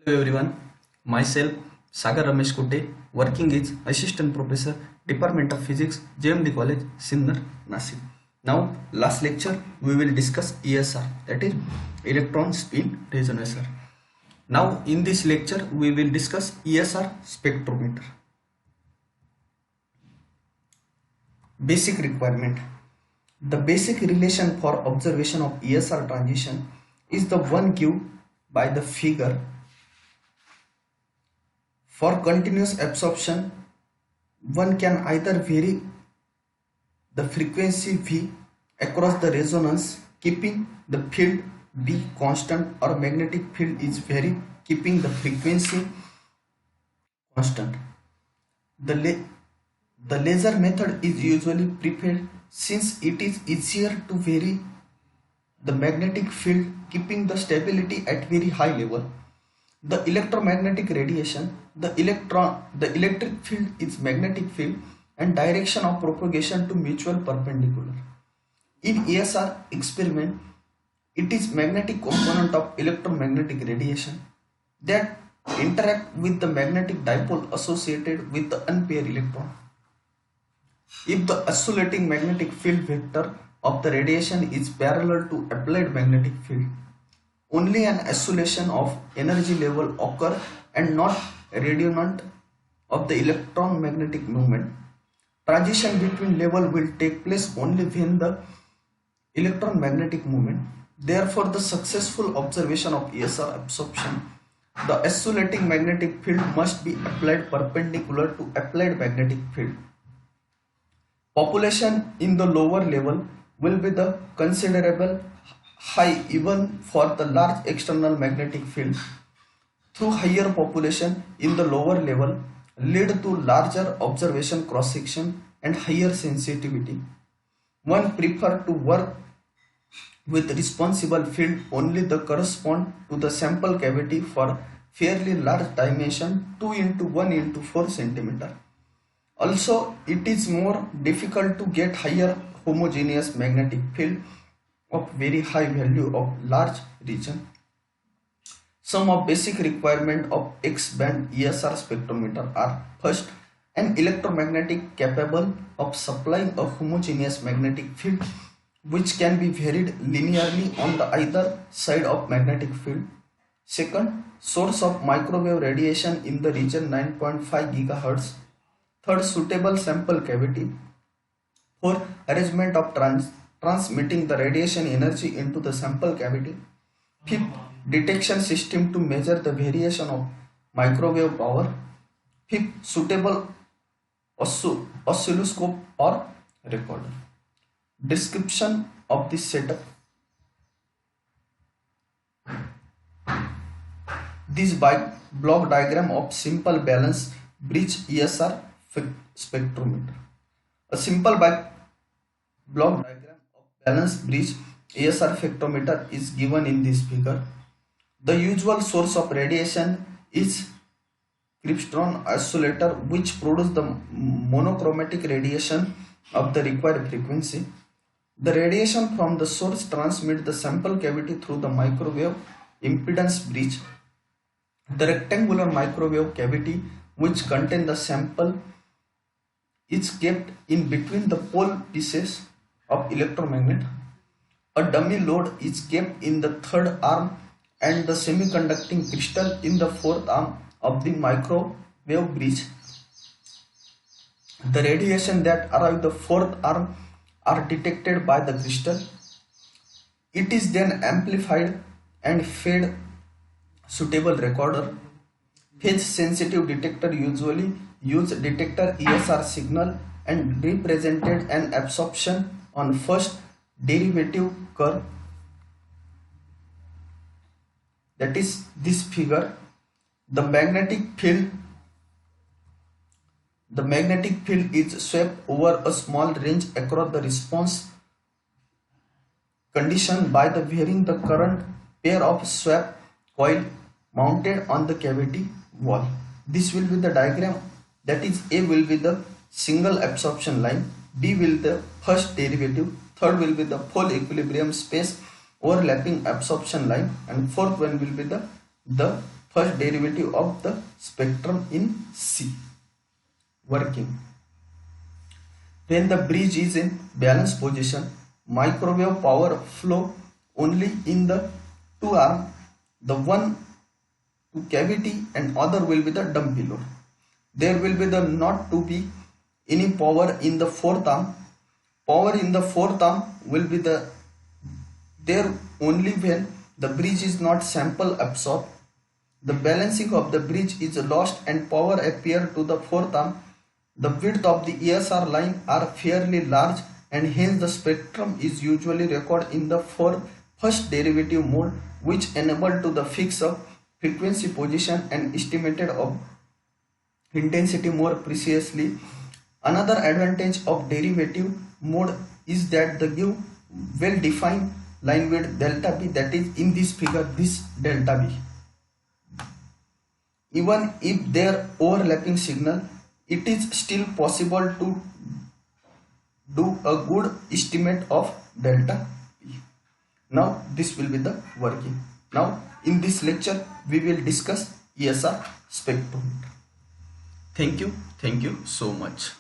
Hello everyone, myself Sagar Ramesh Kutte, working as Assistant Professor, Department of Physics, JMD College, Sinnar, Nasik. Now, last lecture we will discuss ESR, that is Electron Spin Resonator. Now, in this lecture we will discuss ESR spectrometer. Basic requirement. The basic relation for observation of ESR transition is the one given by the figure. For continuous absorption, one can either vary the frequency V across the resonance, keeping the field B constant, or magnetic field is varied, keeping the frequency constant. The laser method is usually preferred since it is easier to vary the magnetic field, keeping the stability at very high level. The electromagnetic radiation, the electric field is magnetic field and direction of propagation to mutual perpendicular. In ESR experiment, it is magnetic component of electromagnetic radiation that interact with the magnetic dipole associated with the unpaired electron. If the oscillating magnetic field vector of the radiation is parallel to applied magnetic field, only an oscillation of energy level occur and not redundant of the electron magnetic movement. Transition between level will take place only when the electron magnetic movement. Therefore, the successful observation of ESR absorption, the oscillating magnetic field must be applied perpendicular to applied magnetic field. Population in the lower level will be the considerable high even for the large external magnetic field. Through higher population in the lower level lead to larger observation cross section and higher sensitivity. One prefer to work with responsible field only that correspond to the sample cavity for fairly large dimension 2 into 1 into 4 centimeter. Also, it is more difficult to get higher homogeneous magnetic field of very high value of large region. Some of basic requirement of X-band ESR spectrometer are: first, an electromagnetic capable of supplying a homogeneous magnetic field which can be varied linearly on the either side of magnetic field. Second, source of microwave radiation in the region 9.5 GHz. Third, suitable sample cavity. Fourth, arrangement of transmitting the radiation energy into the sample cavity. Fifth, detection system to measure the variation of microwave power. Fifth, suitable oscilloscope or recorder. Description of this setup. This block diagram of simple balance bridge ESR spectrometer. A simple block diagram of balance bridge ESR spectrometer is given in this figure. The usual source of radiation is Klipstone oscillator, which produces the monochromatic radiation of the required frequency. The radiation from the source transmits the sample cavity through the microwave impedance bridge. The rectangular microwave cavity, which contains the sample, is kept in between the pole pieces of electromagnet. A dummy load is kept in the third arm and the semiconducting crystal in the fourth arm of the microwave bridge. The radiation that arrive the fourth arm are detected by the crystal. It is then amplified and fed suitable recorder. Phase sensitive detector usually use detector ESR signal and represented an absorption on first derivative curve, that is this figure. The magnetic field is swept over a small range across the response condition by the varying the current pair of swap coil mounted on the cavity wall. This will be the diagram, that is A will be the single absorption line, B will be the first derivative, third will be the pole equilibrium space overlapping absorption line, and fourth one will be the first derivative of the spectrum in C. Working. When the bridge is in balanced position, microwave power flow only in the two arms, the one to cavity and other will be the dumpy load. There will be the not to be any power in the fourth arm. Power in the fourth arm will be there only when the bridge is not sample absorbed. The balancing of the bridge is lost and power appear to the fourth arm. The width of the ESR line are fairly large and hence the spectrum is usually recorded in the first derivative mode, which enable to the fix of frequency position and estimated of intensity more precisely. Another advantage of derivative mode is that the give well defined line width delta B, that is in this figure this delta B. Even if there overlapping signal, it is still possible to do a good estimate of delta P. Now this will be the working. Now in this lecture we will discuss ESR spectrometer. Thank you so much.